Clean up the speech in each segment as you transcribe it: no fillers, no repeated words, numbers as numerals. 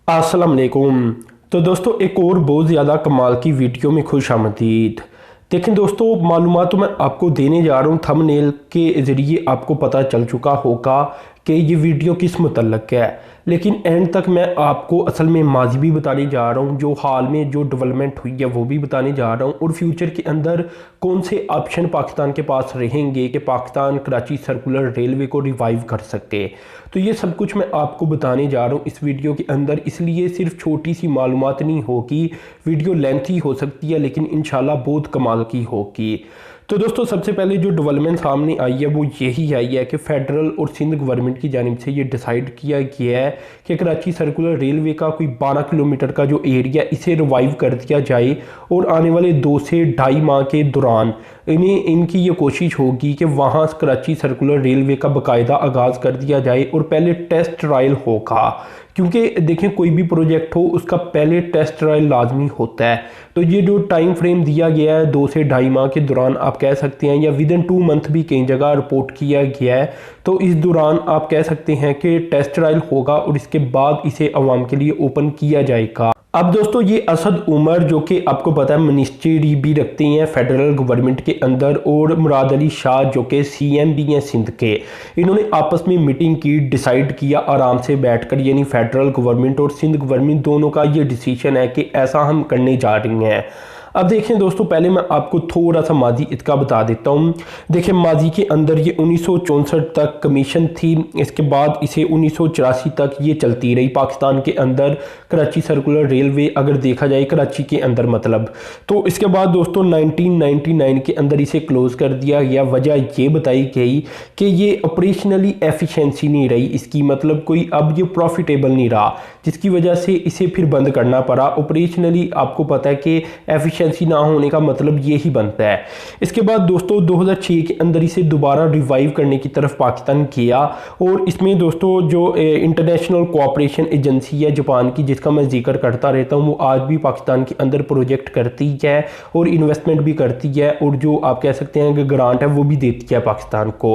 अस्सलाम वालेकुम। तो दोस्तों एक और बहुत ज़्यादा कमाल की वीडियो में खुश आमदीद। देखें दोस्तों, मालूमात तो मैं आपको देने जा रहा हूँ, थंबनेल के ज़रिए आपको पता चल चुका होगा कि ये वीडियो किस मुतल्लक है, लेकिन एंड तक मैं आपको असल में माजी भी बताने जा रहा हूँ, जो हाल में जो डेवलपमेंट हुई है वो भी बताने जा रहा हूँ, और फ्यूचर के अंदर कौन से ऑप्शन पाकिस्तान के पास रहेंगे कि पाकिस्तान कराची सर्कुलर रेलवे को रिवाइव कर सके। तो ये सब कुछ मैं आपको बताने जा रहा हूँ इस वीडियो के अंदर, इसलिए सिर्फ छोटी सी मालूमात नहीं होगी, वीडियो लेंथी हो सकती है लेकिन इंशाल्लाह बहुत कमाल की होगी। तो दोस्तों सबसे पहले जो डेवलपमेंट सामने आई है वो यही आई है कि फेडरल और सिंध गवर्नमेंट की जानिब से ये डिसाइड किया गया है कि कराची सर्कुलर रेलवे का कोई 12 किलोमीटर का जो एरिया इसे रिवाइव कर दिया जाए, और आने वाले 2 से ढाई माह के दौरान इनकी ये कोशिश होगी कि वहाँ कराची सर्कुलर रेलवे का बाकायदा आगाज़ कर दिया जाए और पहले टेस्ट ट्रायल होगा, क्योंकि देखें कोई भी प्रोजेक्ट हो उसका पहले टेस्ट ट्रायल लाजमी होता है। तो ये जो टाइम फ्रेम दिया गया है 2 से ढाई माह के दौरान आप कह सकते हैं, या विद इन 2 मंथ भी कई जगह रिपोर्ट किया गया है, तो इस दौरान आप कह सकते हैं कि टेस्ट ट्रायल होगा और इसके बाद इसे आवाम के लिए ओपन किया जाएगा। अब दोस्तों ये असद उमर, जो कि आपको पता है मिनिस्ट्री भी रखते हैं फेडरल गवर्नमेंट के अंदर, और मुराद अली शाह जो कि सीएम भी हैं सिंध के, इन्होंने आपस में मीटिंग की, डिसाइड किया आराम से बैठकर, यानी फेडरल गवर्नमेंट और सिंध गवर्नमेंट दोनों का ये डिसीजन है कि ऐसा हम करने जा रही हैं। अब देखें दोस्तों, पहले मैं आपको थोड़ा सा माजी इतना बता देता हूँ। देखें माजी के अंदर ये 1964 तक कमीशन थी, इसके बाद इसे 1984 तक ये चलती रही पाकिस्तान के अंदर कराची सर्कुलर रेलवे, अगर देखा जाए कराची के अंदर मतलब। तो इसके बाद दोस्तों 1999 के अंदर इसे क्लोज़ कर दिया गया। वजह ये बताई गई कि ये ऑपरेशनली एफिशिएंसी नहीं रही इसकी, मतलब कोई अब ये प्रॉफिटेबल नहीं रहा, जिसकी वजह से इसे फिर बंद करना पड़ा। ऑपरेशनली आपको पता है कि एफिशिएंसी ना होने का मतलब ये ही बनता है। इसके बाद दोस्तों 2006 के अंदर इसे दोबारा रिवाइव करने की तरफ पाकिस्तान किया, और इसमें दोस्तों जो इंटरनेशनल कोऑपरेशन एजेंसी है जापान की, जिसका मैं जिक्र करता रहता हूँ, वो आज भी पाकिस्तान के अंदर प्रोजेक्ट करती है और इन्वेस्टमेंट भी करती है, और जो आप कह सकते हैं कि ग्रांट है वो भी देती है पाकिस्तान को।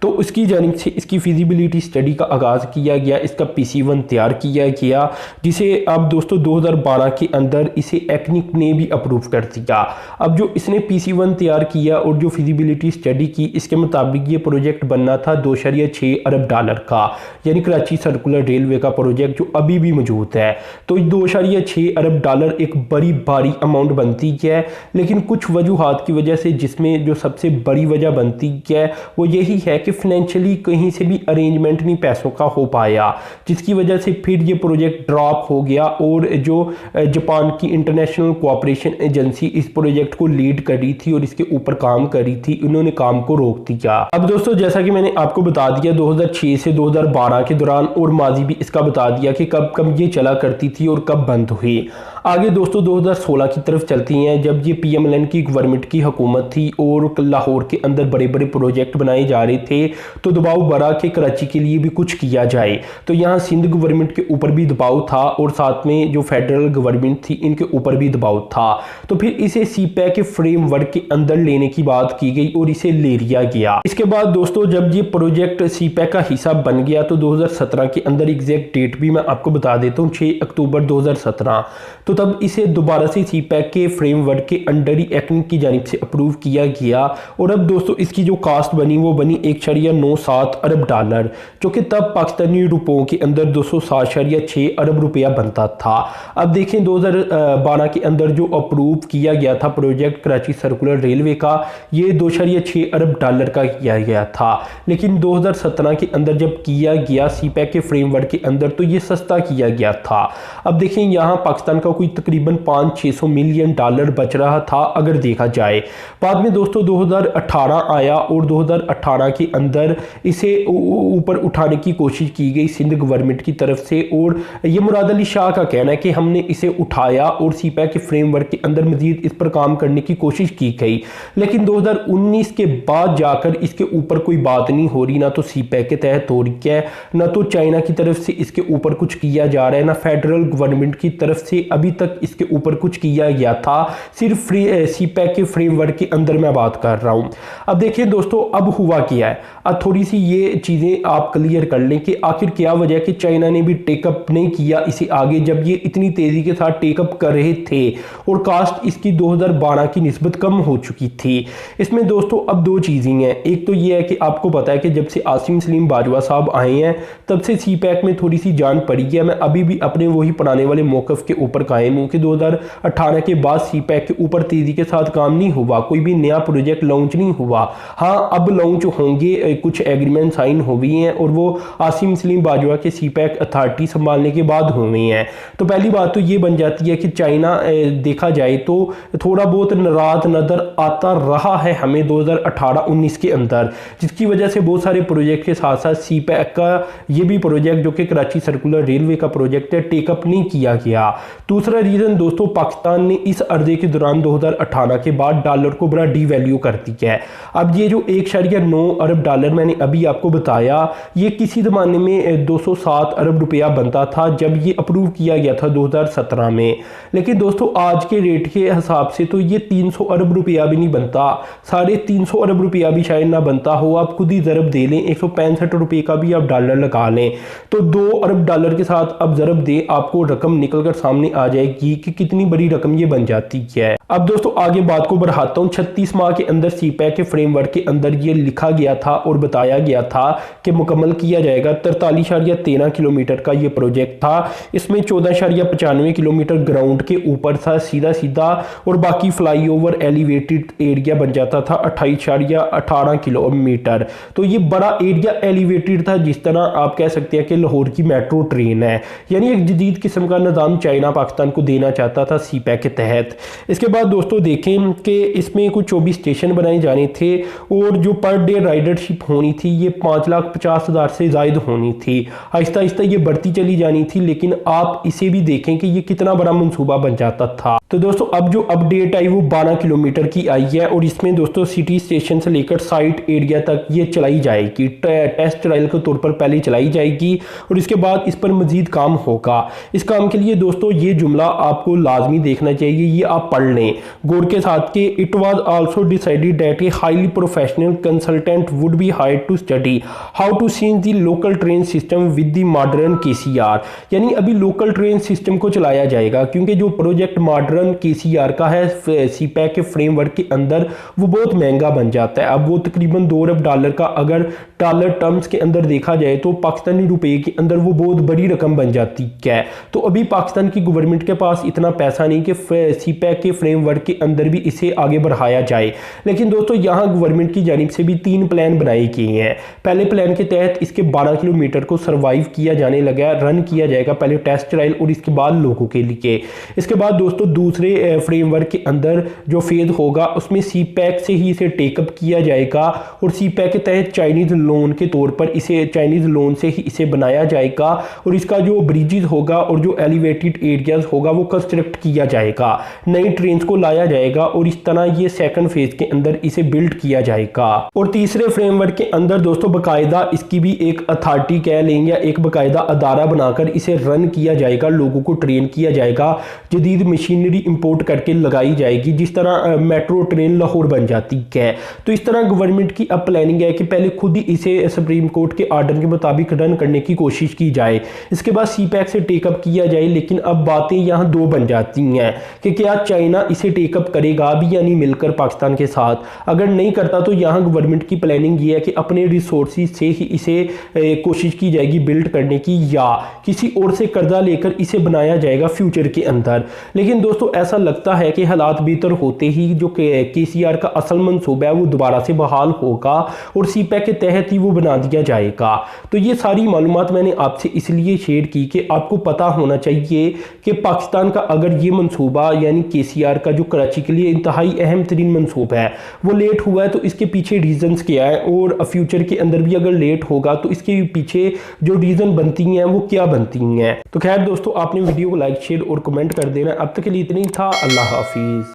तो उसकी जानिब से इसकी फिजिबिलिटी स्टडी का आगाज़ किया गया, इसका PC1 तैयार किया गया, जिसे अब दोस्तों 2012 के अंदर इसे एक्निक ने भी अप्रूव कर दिया। अब जो इसने PC1 तैयार किया और जो फिजिबिलिटी स्टडी की, इसके मुताबिक ये प्रोजेक्ट बनना था 2.6 अरब डॉलर का, यानी कराची सर्कुलर रेलवे का प्रोजेक्ट जो अभी भी मौजूद है। तो 2.6 अरब डॉलर एक बड़ी भारी अमाउंट बनती है, लेकिन कुछ वजूहात की वजह से, जिसमें जो सबसे बड़ी वजह बनती है वो यही है कि फाइनेंशियली कहीं से भी अरेंजमेंट नहीं पैसों का हो पाया, जिसकी वजह से फिर ये प्रोजेक्ट ड्रॉप हो गया, और जो जापान की इंटरनेशनल कोऑपरेशन एजेंसी इस प्रोजेक्ट को लीड कर रही थी और इसके ऊपर काम कर रही थी, उन्होंने काम को रोक दिया। अब दोस्तों जैसा कि मैंने आपको बता दिया 2006 से 2012 के दौरान, और माजी भी इसका बता दिया कि कब कब ये चला करती थी और कब बंद हुई। आगे दोस्तों 2016 की तरफ चलती हैं, जब ये PMLN की गवर्नमेंट की हुकूमत थी और लाहौर के अंदर बड़े बड़े प्रोजेक्ट बनाए जा रहे थे, तो दबाव बढ़ा कि कराची के लिए भी कुछ किया जाए। तो यहाँ सिंध गवर्नमेंट के ऊपर भी दबाव था, और साथ में जो फेडरल गवर्नमेंट थी इनके ऊपर भी दबाव था। तो फिर इसे CPEC के फ्रेमवर्क के अंदर लेने की बात की गई और इसे ले लिया गया। इसके बाद दोस्तों जब ये प्रोजेक्ट CPEC का हिस्सा बन गया, तो 2017 के अंदर एग्जैक्ट डेट भी मैं आपको बता देता हूँ, 6 अक्टूबर 2017, तो तब इसे दोबारा से CPEC के फ्रेमवर्क के अंडर ही एक्निक की जानिब से अप्रूव किया गया। और अब दोस्तों इसकी जो कास्ट बनी वो बनी 1.97 अरब डॉलर, जो कि तब पाकिस्तानी रुपयों के अंदर 207.6 अरब रुपया बनता था। अब देखें 2012 के अंदर जो अप्रूव किया गया था प्रोजेक्ट कराची सर्कुलर रेलवे का, ये 2.6 अरब डॉलर का किया गया था, लेकिन 2017 के अंदर जब किया गया CPEC के फ्रेमवर्क के अंदर, तो ये सस्ता किया गया था। अब देखें यहाँ पाकिस्तान का कोई तकरीबन 500-600 मिलियन डॉलर बच रहा था अगर देखा जाए। बाद में दोस्तों 2018 आया, और 2018 के अंदर इसे ऊपर उठाने की कोशिश की गई सिंध गवर्नमेंट की तरफ से, और ये मुराद अली शाह का कहना है कि हमने इसे उठाया और CPEC के फ्रेमवर्क के अंदर मजीद इस पर काम करने की कोशिश की गई, लेकिन 2019 के बाद जाकर इसके ऊपर कोई बात नहीं हो रही, ना तो CPEC के तहत हो रही है, ना तो चाइना की तरफ से इसके ऊपर कुछ किया जा रहा है, ना फेडरल गवर्नमेंट की तरफ से अभी तक इसके ऊपर कुछ किया गया था, सिर्फ सी पैक के फ्रेमवर्क के अंदर मैं बात कर रहा हूँ। अब देखिए दोस्तों, अब हुआ क्या है, अब थोड़ी सी ये चीज़ें आप क्लियर कर लें कि आखिर क्या वजह कि चाइना ने भी टेकअप नहीं किया इसे आगे, जब ये इतनी तेज़ी के साथ टेकअप कर रहे थे और कास्ट इसकी 2012 की निस्बत कम हो चुकी थी। इसमें दोस्तों अब दो चीज़ें हैं। एक तो ये है कि आपको पता है कि जब से आसिम सलीम बाजवा साहब आए हैं तब से सी पैक में थोड़ी सी जान पड़ी है। मैं अभी भी अपने वही पुराने वाले मौक़िफ़ के ऊपर कायम हूँ कि 2018 के बाद सी पैक के ऊपर तेज़ी के साथ काम नहीं हुआ, कोई भी नया प्रोजेक्ट लॉन्च नहीं हुआ। हाँ, अब लॉन्च होंगे, कुछ एग्रीमेंट साइन हो गई हैं और वो आसिम सलीम बाजवा के सी पैक अथॉरिटी संभालने के बाद हुए हैं। तो पहली बात तो ये बन जाती है कि चाइना देखा जाए तो थोड़ा बहुत नाराज नज़र आता रहा है हमें 2018-19 के अंदर, जिसकी वजह से बहुत सारे प्रोजेक्ट के साथ साथ सी पैक का ये भी प्रोजेक्ट जो कि कराची सर्कुलर रेलवे का प्रोजेक्ट है टेकअप नहीं किया गया। दूसरा रीज़न दोस्तों, पाकिस्तान ने इस अर्जे के दौरान 2018 के बाद डॉलर को बड़ा डीवैल्यू कर दिया है। अब ये जो 1.9 अरब डॉलर मैंने अभी आपको बताया, ये किसी ज़माने में 207 अरब रुपया बनता था जब ये अप्रूव किया गया था 2017 में। लेकिन दोस्तों आज के रेट के हिसाब से तो ये 300 अरब रुपया भी नहीं बनता, 350 अरब रुपया भी शायद ना बनता हो। आप खुद ही ज़रब दे लें, 165 रुपये का भी आप डॉलर लगा लें तो 2 अरब डॉलर के साथ अब ज़रब दें, आपको रकम निकल कर सामने आ जाएगी कि कितनी बड़ी रकम ये बन जाती है। अब दोस्तों आगे बात को बढ़ाता हूँ। 36 माह के अंदर सी पैक के फ्रेमवर्क के अंदर ये लिखा गया था और बताया गया था कि मुकम्मल किया जाएगा। 43.13 किलोमीटर का ये प्रोजेक्ट था। इसमें 14.95 किलोमीटर ग्राउंड के ऊपर था सीधा सीधा और बाकी फ्लाईओवर एलिवेटेड एरिया बन जाता था 28.18 किलोमीटर। तो ये बड़ा एरिया एलिवेटेड था, जिस तरह आप कह सकते हैं कि लाहौर की मेट्रो ट्रेन है। यानी एक जदीद किस्म का निज़ाम चाइना पाकिस्तान को देना चाहता था सी पैक के तहत। इसके बाद दोस्तों देखें कि इसमें कुछ 24 स्टेशन बनाए जाने थे और जो पर डे राइडरशिप होनी थी ये 5,50,000 से ज़ायद होनी थी। आहिस्ता आहिस्ता ये बढ़ती चली जानी थी, लेकिन आप इसे भी देखें कि ये कितना बड़ा मंसूबा बन जाता था। तो दोस्तों अब जो अपडेट आई वो 12 किलोमीटर की आई है और इसमें दोस्तों सिटी स्टेशन से लेकर साइट एरिया तक ये चलाई जाएगी। टेस्ट ट्रायल के तौर पर पहले चलाई जाएगी और इसके बाद इस पर मजीद काम होगा। इस काम के लिए दोस्तों ये जुमला आपको लाजमी देखना चाहिए, ये आप पढ़ लें गौर के साथ कि it was also decided that a highly professional consultant would be hired to study how to change the local train system with the modern KCR. यानी अभी लोकल ट्रेन सिस्टम को चलाया जाएगा क्योंकि जो प्रोजेक्ट मॉडर्न केसीआर का है सी पैक के फ्रेमवर्क के अंदर वो बहुत महंगा बन जाता है। अब वो तकरीबन 2 अरब डॉलर का अगर डॉलर टर्म्स के अंदर देखा जाए तो पाकिस्तानी रुपए के अंदर वो बहुत बड़ी रकम बन जाती है। तो अभी पाकिस्तान की गवर्नमेंट के पास इतना पैसा नहीं कि सी पैक के फ्रेमवर्क के अंदर भी इसे आगे बढ़ाया जाए। लेकिन दोस्तों यहाँ गवर्नमेंट की जानिब से भी 3 प्लान बनाए गए हैं। पहले प्लान के तहत इसके 12 किलोमीटर को सर्वाइव किया जाने लगा, रन किया जाएगा पहले टेस्ट ट्रायल और इसके बाद लोगों के लिए। इसके बाद दोस्तों दूसरे फ्रेमवर्क के अंदर जो फेज होगा उसमें सी पैक से ही इसे टेकअप किया जाएगा और सी पैक के तहत चाइनीज लोन के तौर पर इसे चाइनीज लोन से ही इसे बनाया जाएगा और इसका जो ब्रिजेस होगा और जो एलिवेटेड एरियाज होगा वो कंस्ट्रक्ट किया जाएगा, नई ट्रेन को लाया जाएगा और इस तरह ये सेकंड फेज के अंदर इसे बिल्ड किया जाएगा। और तीसरे फ्रेमवर्क के अंदर दोस्तों बाकायदा इसकी भी एक अथॉरिटी कह लें या एक बाकायदा अदारा बनाकर इसे रन किया जाएगा, लोगों को ट्रेन किया जाएगा, जदीद मशीनरी इंपोर्ट करके लगाई जाएगी, जिस तरह मेट्रो ट्रेन लाहौर बन जाती है। तो इस तरह गवर्नमेंट की अब प्लानिंग है कि पहले खुद ही इसे सुप्रीम कोर्ट के आर्डर के मुताबिक रन करने की कोशिश की जाए, इसके बाद सी पैक से टेकअप किया जाए। लेकिन अब बातें यहाँ दो बन जाती हैं कि क्या चाइना इसे टेकअप करेगा भी यानी मिलकर पाकिस्तान के साथ। अगर नहीं करता तो यहाँ गवर्नमेंट की प्लानिंग ये है कि अपने रिसोर्सेज से ही इसे कोशिश की जाएगी बिल्ड करने की, या किसी और से कर्जा लेकर इसे बनाया जाएगा फ्यूचर के अंदर। लेकिन दोस्तों ऐसा लगता है कि हालात बेहतर होते ही जो केसीआर का असल मंसूबा है वो दोबारा से बहाल होगा और सी पैक के तहत ही वो बना दिया जाएगा। तो ये सारी मालूमात मैंने आपसे इसलिए शेयर की कि आपको पता होना चाहिए कि पाकिस्तान का अगर ये मंसूबा यानी केसीआर का जो कराची के लिए इंतहाई अहम तरीन मंसूबा है वो लेट हुआ है तो इसके पीछे रीजंस क्या है, और फ्यूचर के अंदर भी अगर लेट होगा तो इसके पीछे जो रीज़न बनती हैं वो क्या बनती हैं। तो खैर दोस्तों आपने वीडियो को लाइक शेयर और कमेंट कर देना। अब तक के लिए इतना ही था। अल्लाह हाफिज़।